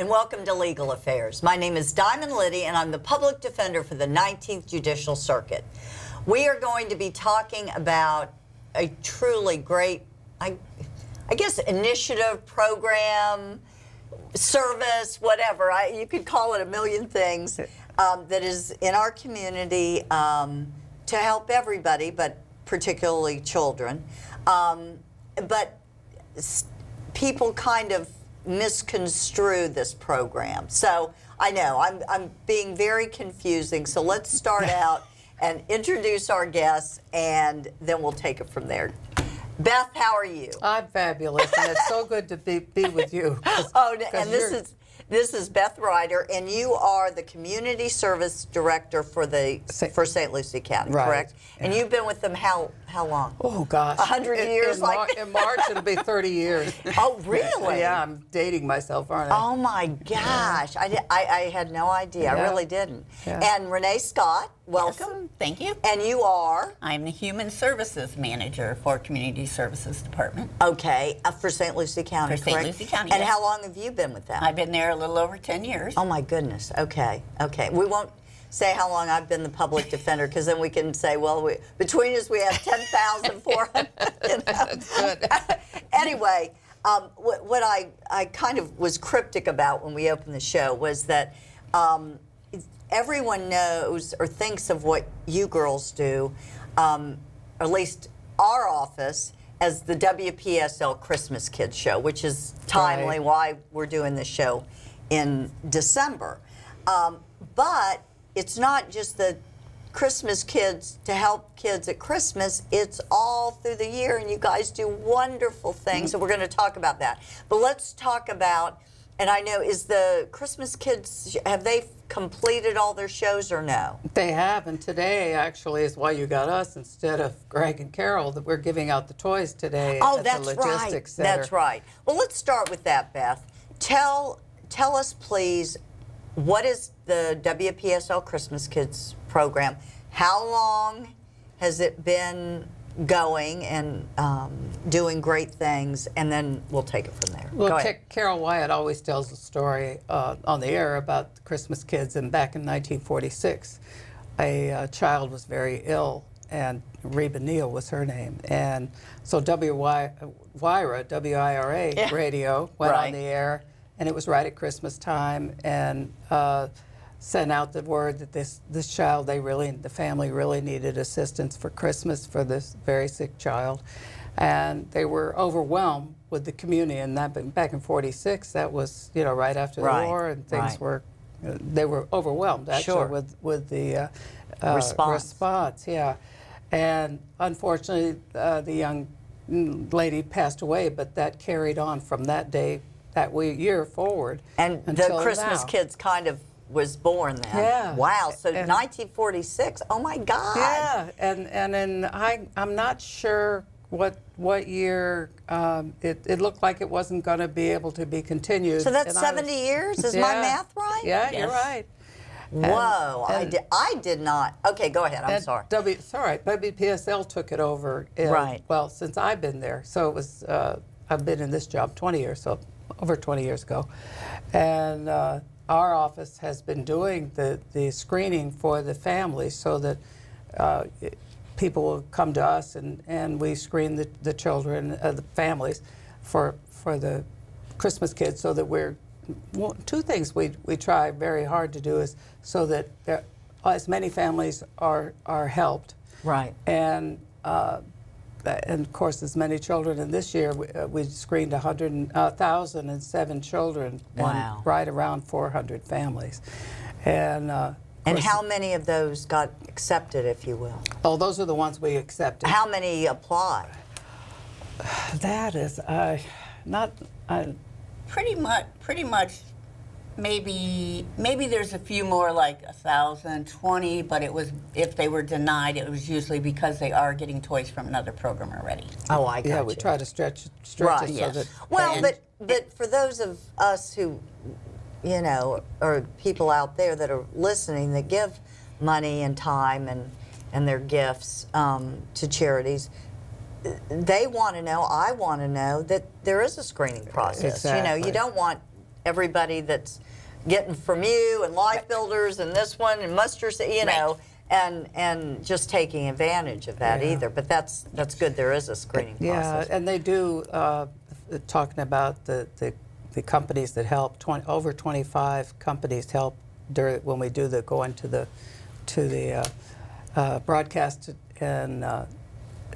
and welcome to Legal Affairs. My name is Diamond Liddy, and I'm the public defender for the 19th Judicial Circuit. We are going to be talking about a truly great, I guess, initiative, program, service, whatever. You could call it a million things that is in our community to help everybody, but particularly children. But people kind of misconstrue this program. So I know I'm being very confusing. So let's start out and introduce our guests, and then we'll take it from there. Beth, how are you? I'm fabulous, and it's so good to be with you. And this is Beth Ryder, and you are the Community Service Director for St. Lucie County, right, correct? Yeah. And you've been with them how long? Oh, gosh. 100 years? In March, it'll be 30 years. Oh, really? Yeah, I'm dating myself, aren't I? Oh, my gosh. I had no idea. Yeah. I really didn't. Yeah. And Renee Scott, welcome. Yes, thank you. And you are? I'm the Human Services Manager for Community Services Department. Okay, for St. Lucie County, For St. correct? Lucie County, And yes. how long have you been with them? I've been there a little over 10 years. Oh, my goodness. Okay. We won't say how long I've been the public defender, because then we can say, well, between us we have 10,400. That's good. Anyway, what I kind of was cryptic about when we opened the show was that everyone knows or thinks of what you girls do, or at least our office, as the WPSL Christmas Kids Show, which is timely why we're doing this show in December. But it's not just the Christmas kids to help kids at Christmas. It's all through the year, and you guys do wonderful things, and we're going to talk about that. But let's talk about, and I know, is the Christmas kids, have they completed all their shows or no? They have, and today actually is why you got us instead of Greg and Carol, that we're giving out the toys today at the Logistics Center. That's right. Well, let's start with that, Beth. Tell us, please, what is the WPSL Christmas Kids program? How long has it been going and doing great things? And then we'll take it from there. Well, Go ahead. Carol Wyatt always tells a story on the air about the Christmas kids, and back in 1946, a child was very ill, and Reba Neal was her name. And so WIRA radio went on the air, and it was right at Christmas time, and sent out the word that this child, the family really needed assistance for Christmas for this very sick child. And they were overwhelmed with the community, and that back in 46, that was, right after the war, and things they were overwhelmed actually with the response, yeah. And unfortunately, the young lady passed away, but that carried on from that day, year forward. And the Christmas Kids kind of was born then. Yeah. Wow. So 1946. Oh my God. Yeah. And I'm not sure what year it looked like it wasn't going to be able to be continued. So that's 70 years. Is my math right? Yeah, Yes. You're right. Whoa. I did not. Okay, go ahead. I'm sorry. It's all right. WPSL took it over. Well, since I've been there. So it was. I've been in this job 20 years. So over 20 years ago, and our office has been doing the screening for the families, so that people will come to us and we screen the children, the families, for the Christmas kids, so that two things we try very hard to do is so that as many families are helped. Right. And of course, as many children. And this year, we screened 1,007 children. Wow. And right around 400 families. And how many of those got accepted, if you will? Oh, those are the ones we accepted. How many applied? That is not. Pretty much. Maybe there's a few more, like 1,020, but if they were denied, it was usually because they are getting toys from another program already. Oh, I got you. Yeah, we try to stretch it so that. Well, but for those of us who, or people out there that are listening that give money and time and their gifts to charities, they want to know, I want to know that there is a screening process. Exactly. You don't want everybody that's getting from you and Life Builders and this one and Mustard, you know, and just taking advantage of that either. But that's good. There is a screening process. Yeah, and they do, talking about the companies that help, over 25 companies help when we do go into the broadcast and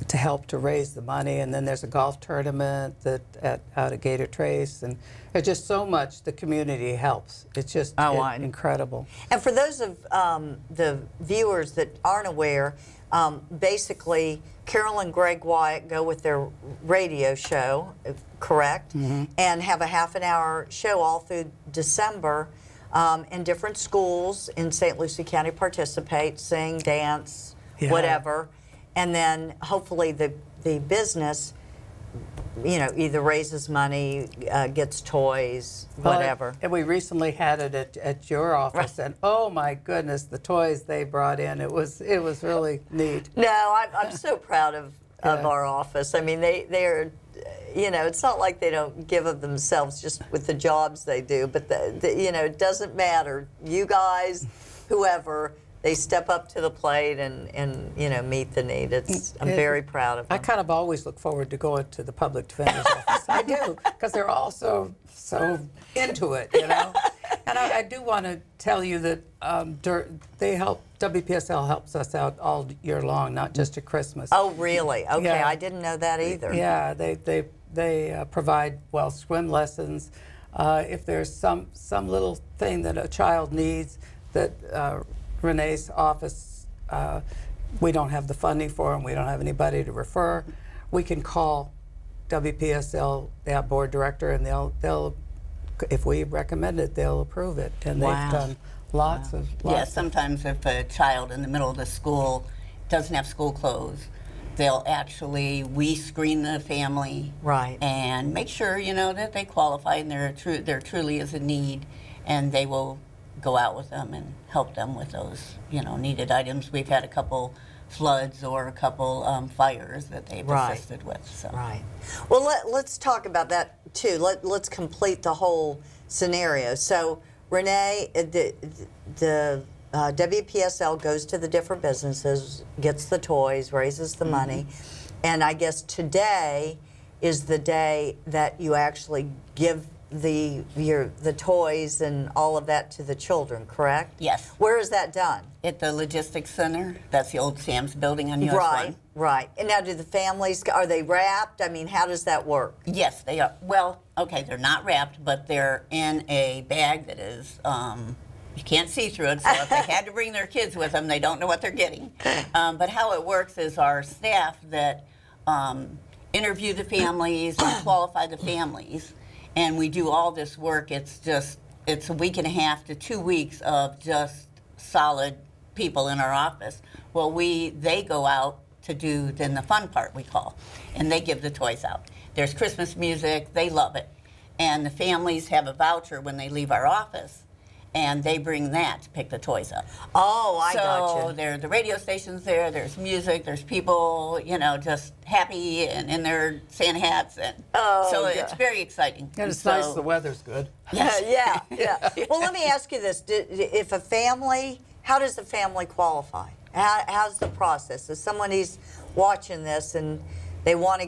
to help to raise the money. And then there's a golf tournament out at Gator Trace, and there's just so much the community helps. It's just incredible. And for those of the viewers that aren't aware, basically Carol and Greg Wyatt go with their radio show, correct? Mm-hmm. And have a half-an-hour show all through December, and different schools in St. Lucie County participate, sing, dance, whatever. And then hopefully the business, you know, either raises money, gets toys, whatever. And we recently had it at your office, and oh my goodness, the toys they brought in, it was really neat. No, I'm so proud of our office. I mean, they are, you know, it's not like they don't give of themselves just with the jobs they do, but you know, it doesn't matter. You guys, whoever, they step up to the plate and you know, meet the need. I'm very proud of them. I kind of always look forward to going to the public defender's office. I do, because they're all so into it, you know. And I do want to tell you that WPSL helps us out all year long, not just at Christmas. Oh, really? Okay, I didn't know that either. Yeah, they provide swim lessons. If there's some little thing that a child needs that Renee's office, we don't have the funding for them, we don't have anybody to refer, we can call WPSL, the board director, and they'll if we recommend it, they'll approve it. And they've done lots of sometimes if a child in the middle of the school doesn't have school clothes, we screen the family and make sure, you know, that they qualify and there truly is a need, and they will go out with them and help them with those, you know, needed items. We've had a couple floods or a couple fires that they've assisted with. So. Right. Well, let's talk about that too. Let's complete the whole scenario. So, Renee, the WPSL goes to the different businesses, gets the toys, raises the money, and I guess today is the day that you actually give the toys and all of that to the children, correct? Yes. Where is that done? At the Logistics Center. That's the old Sam's building on US 1. Right. And now do the families, are they wrapped? I mean, how does that work? Yes, they are. Well, okay, they're not wrapped, but they're in a bag that is, you can't see through it, so if they had to bring their kids with them, they don't know what they're getting. But how it works is our staff that interview the families and qualify the families, and we do all this work. It's a week and a half to 2 weeks of just solid people in our office. Well, they go out to do then the fun part, we call, and they give the toys out. There's Christmas music, they love it. And the families have a voucher when they leave our office, and they bring that to pick the toys up. Oh, I gotcha. So the radio station's there's music, there's people, you know, just happy and in their Santa hats. And it's very exciting. And it's nice the weather's good. Yeah. Well, let me ask you this. How does the family qualify? How's the process? If somebody's watching this and they want to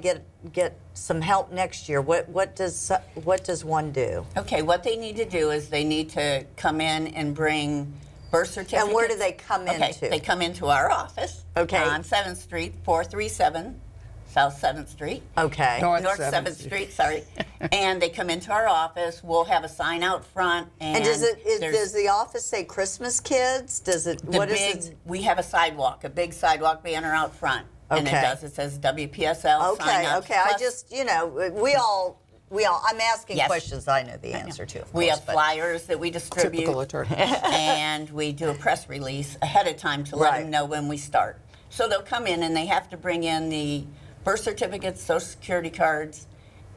get some help next year, what does one do? Okay, what they need to do is they need to come in and bring birth certificates. And where do they come into? They come into our office on 7th Street, 437 South 7th Street. Okay. North 7th Street, sorry. And they come into our office. We'll have a sign out front. And does the office say Christmas Kids? Does it? We have a big sidewalk banner out front. And it says WPSL. Okay. I just, you know, we all, I'm asking questions I know the answer to, of course. We have flyers that we distribute. Typical attorney. And we do a press release ahead of time to let them know when we start. So they'll come in and they have to bring in the birth certificates, Social Security cards,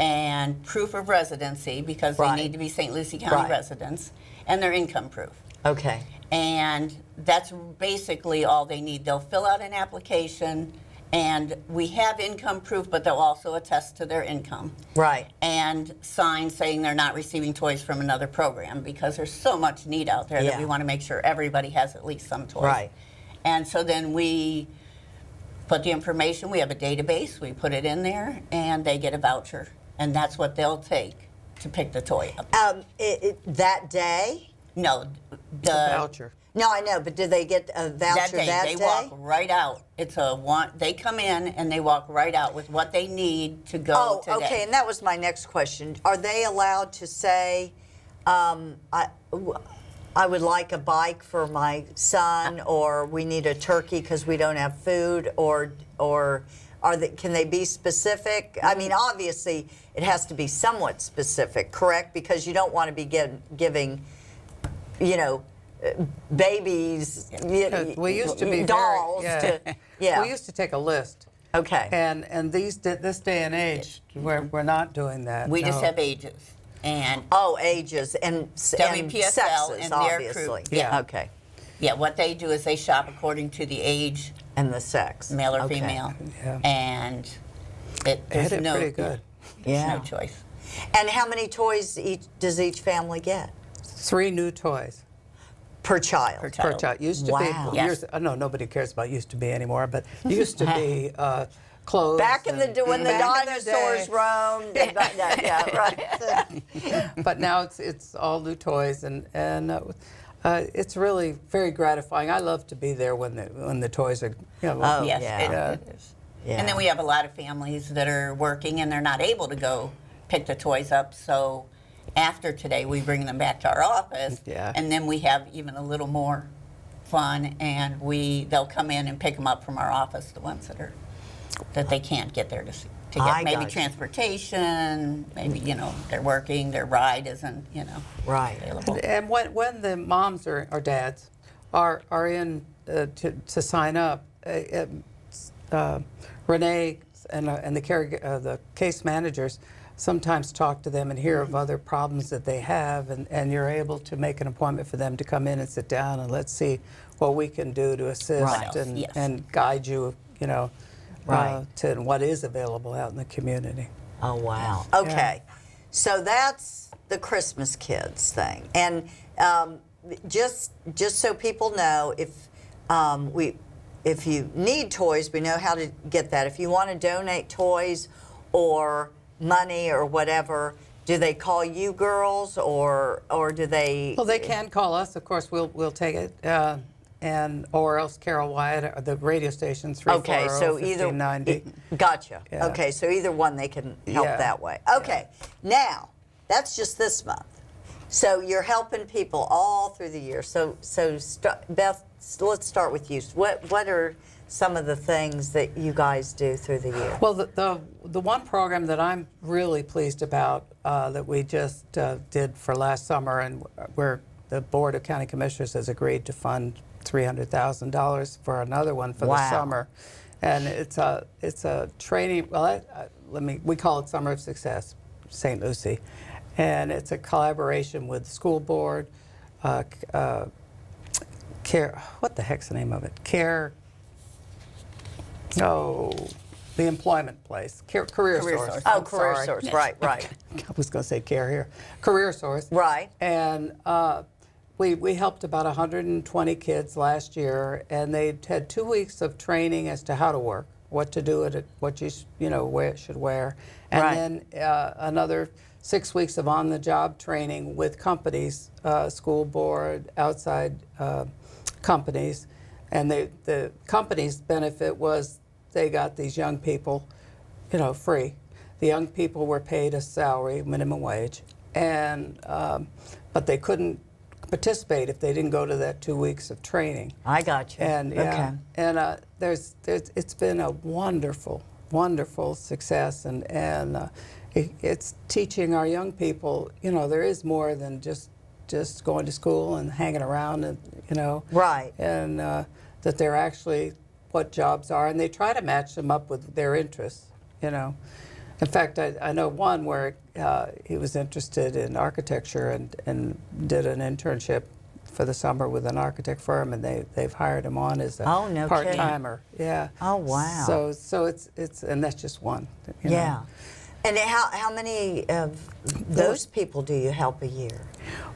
and proof of residency, because they need to be St. Lucie County residents, and their income proof. Okay. And that's basically all they need. They'll fill out an application, And we have income proof, but they'll also attest to their income. Right. And signs saying they're not receiving toys from another program, because there's so much need out there that Yeah. we want to make sure everybody has at least some toys. Right. And so then we put the information, we have a database, we put it in there, and they get a voucher. And that's what they'll take to pick the toy up. That day? No, It's a voucher. No, I know, but do they get a voucher that day? They walk right out. It's a one. They come in and they walk right out with what they need to go today. Okay, and that was my next question. Are they allowed to say, I would like a bike for my son, or we need a turkey because we don't have food, or can they be specific? I mean, obviously, it has to be somewhat specific, correct? Because you don't want to be giving, babies, We used to be dolls. We used to take a list. Okay. And this day and age, we're not doing that. We just no. have ages. And Ages and WPSL sexes, and their obviously. crew. Yeah. Okay. yeah, what they do is they shop according to the age, And the sex. male or Okay. female. Yeah. And They there's had it no, pretty good. there's Yeah. no choice. And how many toys does each family get 3 new toys per child? Per per child. Used to Wow. be, Yes. I know nobody cares about used to be anymore, but used to be clothes. Back in when the back in the dinosaurs day. roamed. Yeah, right. But now it's all new toys, and it's really very gratifying. I love to be there when the toys are. Oh, Yes, yeah. it is. Yeah. And then we have a lot of families that are working and they're not able to go pick the toys up. So after today, we bring them back to our office. Yeah. And then we have even a little more fun, and they'll come in and pick them up from our office, the ones that they can't get there to get I maybe gotcha. transportation, maybe they're working, their ride isn't Right. available. And when the moms or dads are in to sign up, Renee and the case managers sometimes talk to them and hear of other problems that they have, and you're able to make an appointment for them to come in and sit down and let's see what we can do to assist Right. and, Yes. and guide you, Right. to what is available out in the community. Oh, wow. Okay. So that's the Christmas Kids thing. And just so people know, if you need toys, we know how to get that. If you want to donate toys or money or whatever, do they call you girls or do they? Well, they can call us. Of course, we'll take it. Or else Carol Wyatt, or the radio station, 340-1590. Gotcha. Yeah. Okay, so either one they can help Yeah. that way. Okay, now that's just this month. So you're helping people all through the year. So Beth, let's start with you. What are some of the things that you guys do through the year? Well, the one program that I'm really pleased about that we just did for last summer, and where the Board of County Commissioners has agreed to fund $300,000 for another one for the Wow. summer, and it's a training. Well, we call it Summer of Success, St. Lucie, and it's a collaboration with the school board, care. What the heck's the name of it? Care. Oh, the employment place, Career Source. Source. Oh, I'm Career sorry. Source, right. I was going to say Care here. Career Source. Right. And we helped about 120 kids last year, and they had 2 weeks of training as to how to work, what to do, what you should wear, and Right. then another 6 weeks of on-the-job training with companies, school board, outside companies, and the companies' benefit was they got these young people, free. The young people were paid a salary, minimum wage, and but they couldn't participate if they didn't go to that 2 weeks of training. I got you. And okay. and it's been a wonderful success, and it's teaching our young people. There is more than just going to school and hanging around, and Right. and that they're actually what jobs are, and they try to match them up with their interests. In fact, I know one where he was interested in architecture and did an internship for the summer with an architect firm, and they've hired him on as a Oh, no kidding. part-timer. Yeah. Oh, wow. So it's and that's just one. you know. Yeah. And how many of those people do you help a year?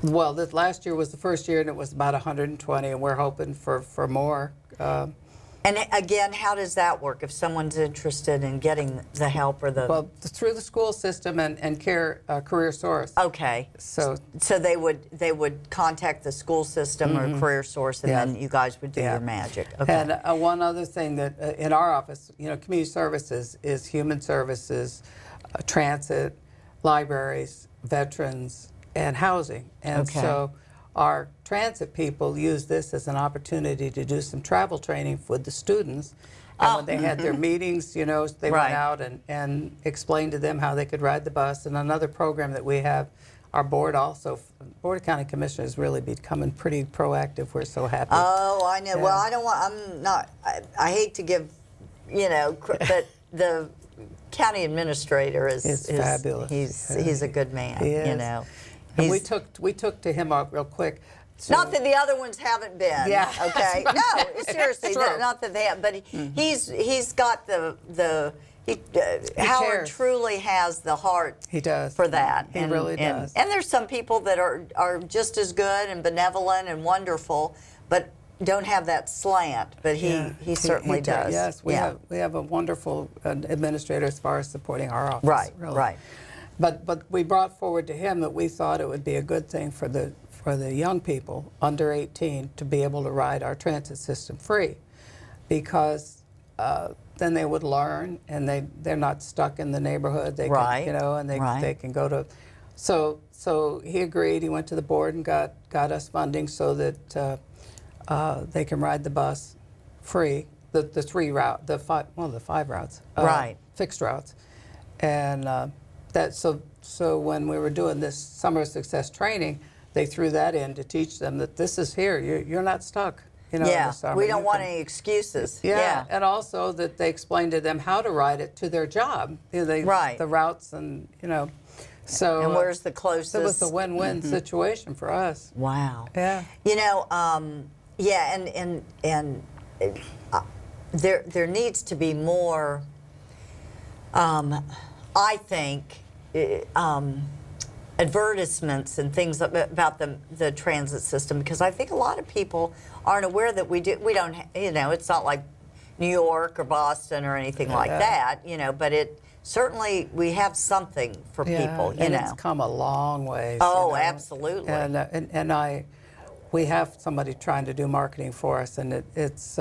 Well, this last year was the first year, and it was about 120, and we're hoping for more. And again, how does that work if someone's interested in getting the help or the? Well, through the school system and Career Source. Okay. So they would contact the school system or Career Source, and then you guys would do your magic. Okay. And one other thing that in our office, community services is human services, transit, libraries, veterans, and housing. And Okay. so our transit people use this as an opportunity to do some travel training with the students. And when they had their meetings, they Right. went out and explained to them how they could ride the bus. And another program that we have, our board of County Commissioners really becoming pretty proactive. We're so happy. Oh, I know. Yeah. Well, I hate to give, but the county administrator is fabulous. He's a good man. He is. And we took to him real quick. Not that the other ones haven't been. Yeah, Okay. that's right. No, seriously, It's true. not that they have, but he's got Howard cares. truly has the heart. He does. For that. He really does. And there's some people that are just as good and benevolent and wonderful, but don't have that slant. But he certainly does. Yes, we have a wonderful administrator as far as supporting our office. Right. Really. Right. But we brought forward to him that we thought it would be a good thing for the young people under 18 to be able to ride our transit system free, because then they would learn and they're not stuck in the neighborhood. They Right. can, and they can go to. So he agreed. He went to the board and got us funding so that they can ride the bus free. The five routes. Right. Fixed routes, and. So when we were doing this summer of success training, they threw that in to teach them that this is here. You're not stuck. In the summer. We don't want any excuses. Yeah, and also that they explained to them how to ride it to their job. Right. The routes and so. And where's the closest? It was a win-win situation for us. Wow. Yeah. And there needs to be more. I think advertisements and things about the transit system, because I think a lot of people aren't aware that we don't. It's not like New York or Boston or anything like that. But it certainly we have something for people. It's come a long way. Oh, absolutely. And we have somebody trying to do marketing for us, and it's.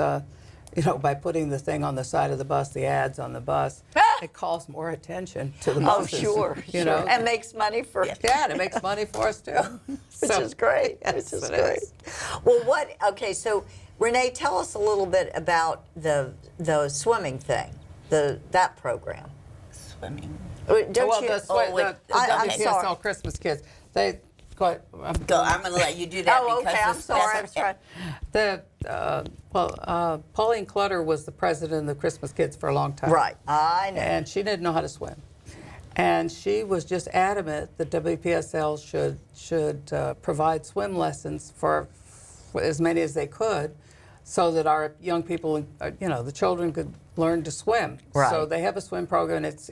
By putting the thing on the side of the bus, the ads on the bus, it calls more attention to the buses. Oh, sure. And makes money for. Yeah, and it makes money for us too. Which is great. Yes, which is it great. is. Well, okay, so Renee, tell us a little bit about the swimming thing, that program. Swimming. Don't Well, you? the I'm WPSL sorry. Christmas kids, they go. I'm going to let you do that. Oh, because okay. I'm this- sorry. I was trying. Pauline Clutter was the president of the Christmas Kids for a long time. Right. I know. And she didn't know how to swim. And she was just adamant that WPSL should provide swim lessons for as many as they could, so that our young people, the children could learn to swim. Right. So they have a swim program. It's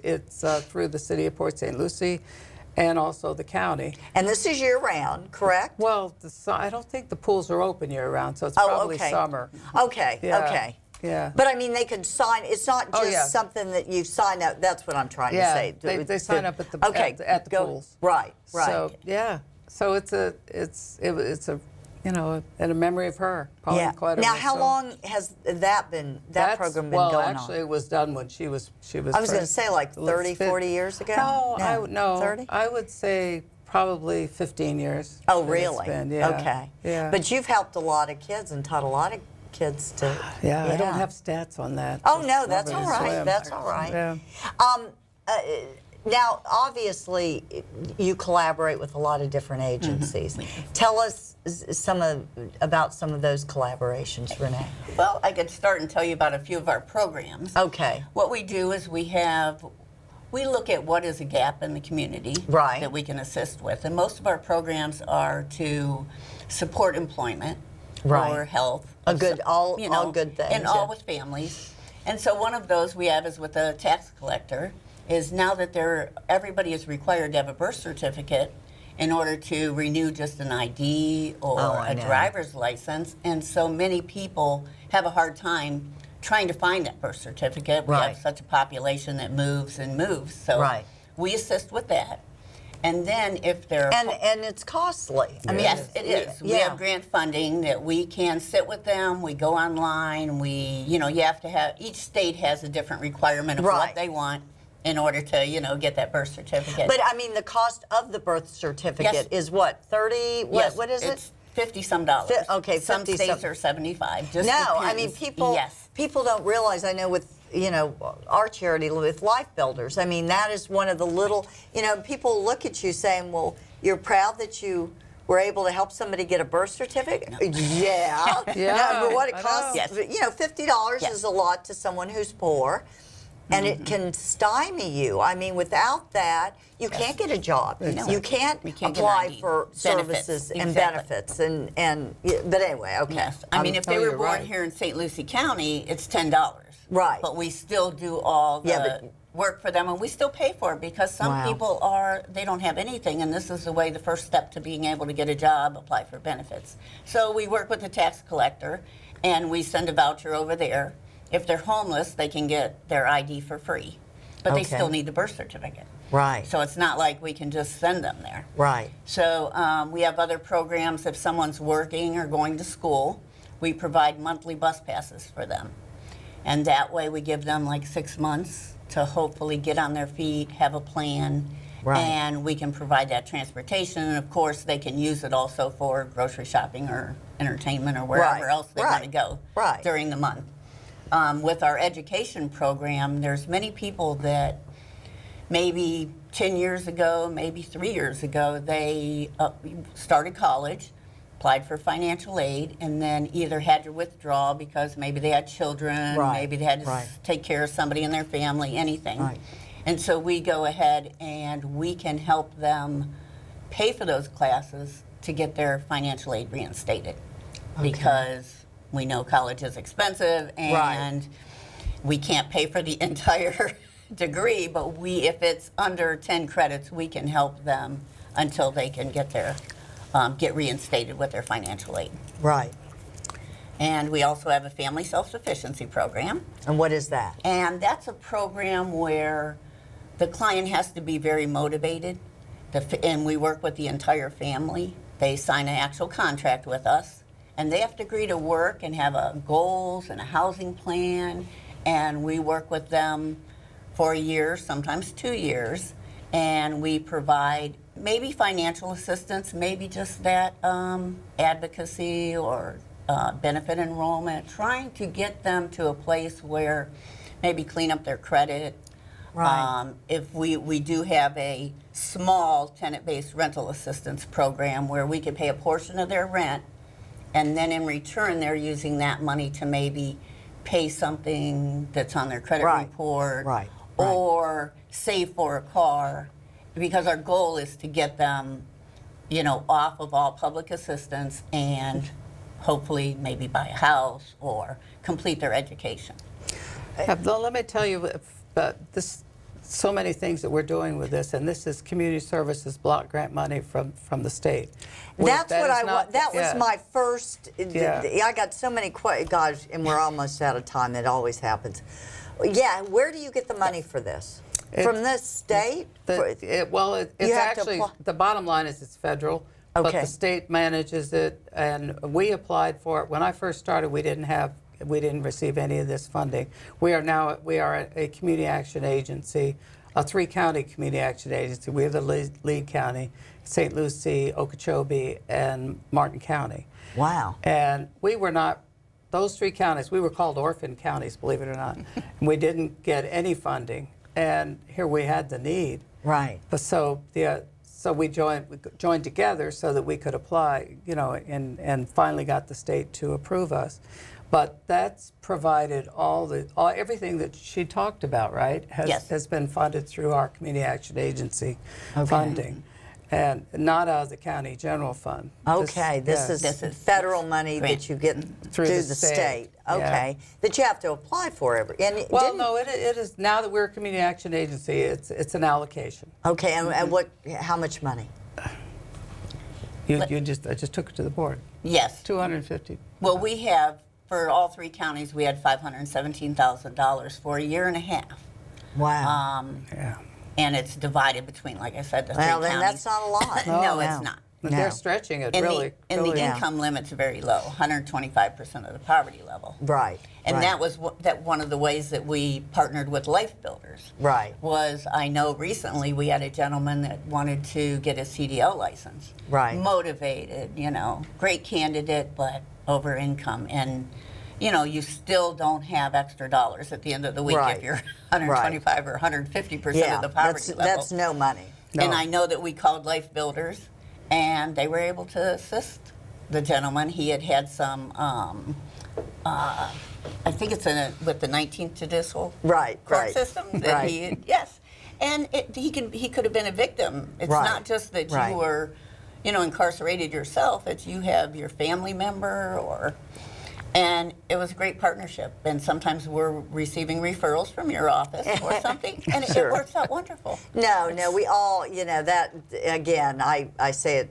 through the city of Port St. Lucie and also the county. And this is year-round, correct? Well, I don't think the pools are open year-round, so it's probably okay. summer. Okay, Yeah. okay. Yeah. But I mean, they could sign. It's not just yeah. something that you sign up. That's what I'm trying Yeah, to say. they sign up at the at the pools. Right, right. So yeah, so it's a in a memory of her. Pauline Clutter Now, was how so- long has that program been well, going actually, on? it was done when she was. I was going to say like 30, 40 years ago. No, 30. I would say probably 15 years. Oh, that it's really? been, yeah. Okay. Yeah. But you've helped a lot of kids and taught a lot of kids to. Yeah, I don't have stats on that. Oh Just no, that's loving all to right. swim. That's all right. Yeah. Now, obviously, you collaborate with a lot of different agencies. Tell us about some of those collaborations, Renee. Well, I could start and tell you about a few of our programs. Okay. What we do is we look at what is a gap in the community Right. that we can assist with. And most of our programs are to support employment Right. or health. A good, all good things. And all yeah. with families. And so one of those we have is with the tax collector, is now that everybody is required to have a birth certificate in order to renew just an ID or I a know. driver's license. And so many people have a hard time trying to find that birth certificate. We Right. have such a population that moves and moves. So Right. we assist with that. And then if they're And it's costly. I mean, yes, it is. We yeah. have grant funding that we can sit with them. We go online. You have to have, each state has a different requirement of Right. what they want in order to, get that birth certificate. But I mean, the cost of the birth certificate Yes. is what, 30? yes, What is it? it's $50 dollars. Okay, some 50 states some- are 75. Just No, I mean, depends. people Yes. people don't realize, I know with, our charity with Life Builders, I mean, that is one of the little, people look at you saying, well, you're proud that you were able to help somebody get a birth certificate? Yeah. Yeah, No, but what it I costs, know. $50 Yes. is a lot to someone who's poor. And it can stymie you. I mean, without that, you can't get a job. No. You can't You can't get apply ID. for Benefits. services and Exactly. benefits. But anyway, okay. Yes. I mean, if they oh, were you're born right. here in St. Lucie County, it's $10. Right. But we still do all the Yeah, but- work for them, and we still pay for it because some Wow. people they don't have anything, and this is the first step to being able to get a job, apply for benefits. So we work with the tax collector, and we send a voucher over there. If they're homeless, they can get their ID for free, but they Okay. still need the birth certificate. Right. So it's not like we can just send them there. Right. So we have other programs. If someone's working or going to school, we provide monthly bus passes for them. And that way we give them like 6 months to hopefully get on their feet, have a plan, Right. and we can provide that transportation. And of course, they can use it also for grocery shopping or entertainment or wherever Right. else they want to Right. go Right. during the month. With our education program, there's many people that maybe 10 years ago, maybe 3 years ago, they started college, applied for financial aid, and then either had to withdraw because maybe they had children, Right, maybe they had to right. take care of somebody in their family, anything. Right. And so we go ahead and we can help them pay for those classes to get their financial aid reinstated. Because we know college is expensive and we can't pay for the entire degree, but if it's under 10 credits, we can help them until they can get reinstated with their financial aid. Right. And we also have a family self-sufficiency program. And what is that? And that's a program where the client has to be very motivated, and we work with the entire family. They sign an actual contract with us, and they have to agree to work and have goals and a housing plan, and we work with them for a year, sometimes 2 years, and we provide maybe financial assistance, maybe just that advocacy or benefit enrollment, trying to get them to a place where maybe clean up their credit. Right. If we do have a small tenant-based rental assistance program where we could pay a portion of their rent, and then in return they're using that money to maybe pay something that's on their credit Right. report, Right. or save for a car, because our goal is to get them, off of all public assistance and hopefully maybe buy a house or complete their education. Well, let me tell you, so many things that we're doing with this, and this is community services block grant money from the state. That's That what is I not- want. That was yeah. my first. Yeah. I got so many questions. Gosh, and we're almost out of time. It always happens. Yeah, where do you get the money for this? From the state? It's You have to actually, apply- the bottom line is it's federal, but Okay. the state manages it, and we applied for it. When I first started, we didn't receive any of this funding. We are a community action agency, a 3-county community action agency. We have the lead county, St. Lucie, Okeechobee, and Martin County. Wow. And we were not, those 3 counties, we were called orphan counties, believe it or not. And we didn't get any funding, and here we had the need. Right. But so we joined together so that we could apply, and finally got the state to approve us. But that's provided everything that she talked about, right? Yes. Has been funded through our community action agency funding. and not out of the county general fund. Okay, this yeah, is federal money grant. that you get through the the state. state. Yeah. Okay, that you have to apply for every. And Well, didn't- no, it is, now that we're a community action agency, it's an allocation. Okay, and what? How much money? I just took it to the board. Yes. 250. Well, we have, for all 3 counties, we had $517,000 for a year and a half. Wow. Yeah. And it's divided between, like I said, the 3 Well, then counties. that's not a lot. No, it's not. But No. they're stretching it And really. the really. income limit's very low, 125% of the poverty level. Right. And right. that was one of the ways that we partnered with Life Builders. Right. Was I know recently we had a gentleman that wanted to get a CDL license. Right. Motivated, great candidate, but over income. And, you still don't have extra dollars at the end of the week Right. if you're 125 or 150% Yeah, of the poverty level. that's no money. No. And I know that we called Life Builders, and they were able to assist the gentleman. He had some, I think it's with the 19th judicial Right. court Right. system. That Right. yes, and he could have been a victim. It's Right. not just that Right. you were, incarcerated yourself. It's you have your family member and it was a great partnership. And sometimes we're receiving referrals from your office or something, and Sure. it works out wonderful. No, we all, that, again, I say it,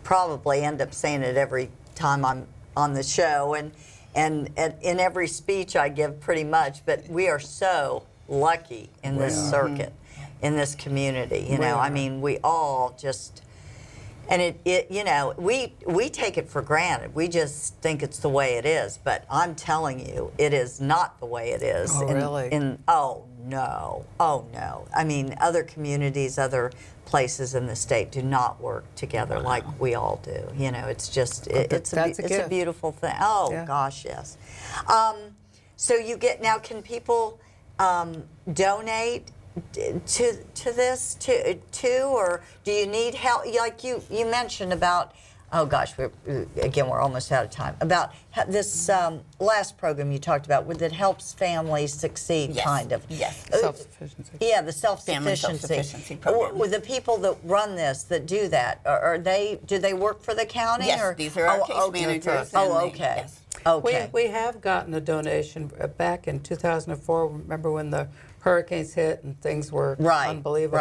probably end up saying it every time I'm on the show, and in every speech I give pretty much, but we are so lucky in this circuit, in this community, We are. I mean, we all just, and we take it for granted. We just think it's the way it is. But I'm telling you, it is not the way it is. Oh, really? Oh, no. I mean, other communities, other places in the state do not work together like we all do. It's just, it's that's a a gift. beautiful thing. Oh, Yeah. gosh, yes. So now, can people donate to this too, or do you need help? Like you mentioned about, oh gosh, we're almost out of time. About this last program you talked about, that helps families succeed, Yes. kind of. Yes. Self-sufficiency. Yeah, the Family self-sufficiency. self-sufficiency program. With the people that run this, that do that, do they work for the county? Yes, or? these are our case okay. managers. Oh, and okay. Yes. Okay. We have gotten a donation back in 2004. Remember when the hurricanes hit and things were Right, unbelievable?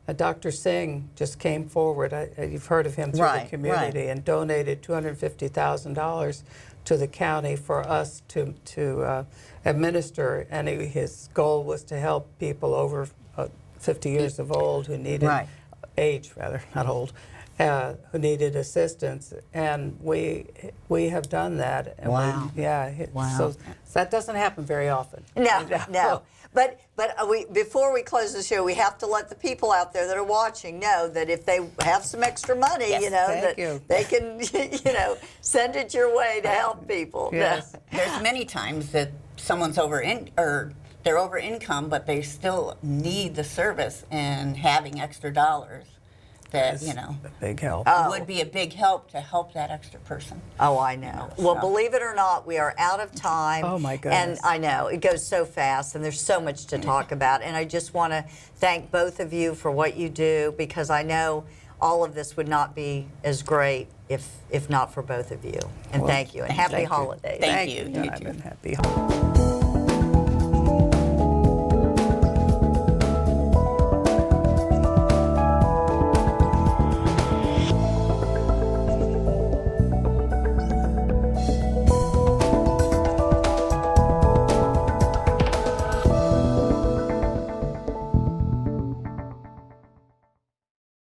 right. Dr. Singh just came forward. You've heard of him through Right, the community, and donated $250,000 to the county for us to administer. And his goal was to help people over 50 years of old who needed Right. age, rather, not old, who needed assistance, and we have done that. And Wow. Wow. So that doesn't happen very often. No. But before we close the show, we have to let the people out there that are watching know that if they have some extra money, Yes, thank that you. they can, send it your way to help people. Yes. There's many times that someone's they're over income, but they still need the service, and having extra dollars that It's a big help. would be a big help to help that extra person. Oh, I know. Well, so- believe it or not, we are out of time. Oh, my And goodness. I know, it goes so fast, and there's so much to talk about. And I just want to thank both of you for what you do, because I know all of this would not be as great if not for both of you. And Well, thank you, and happy thank you. holidays. Thank you. Yeah, I've been happy.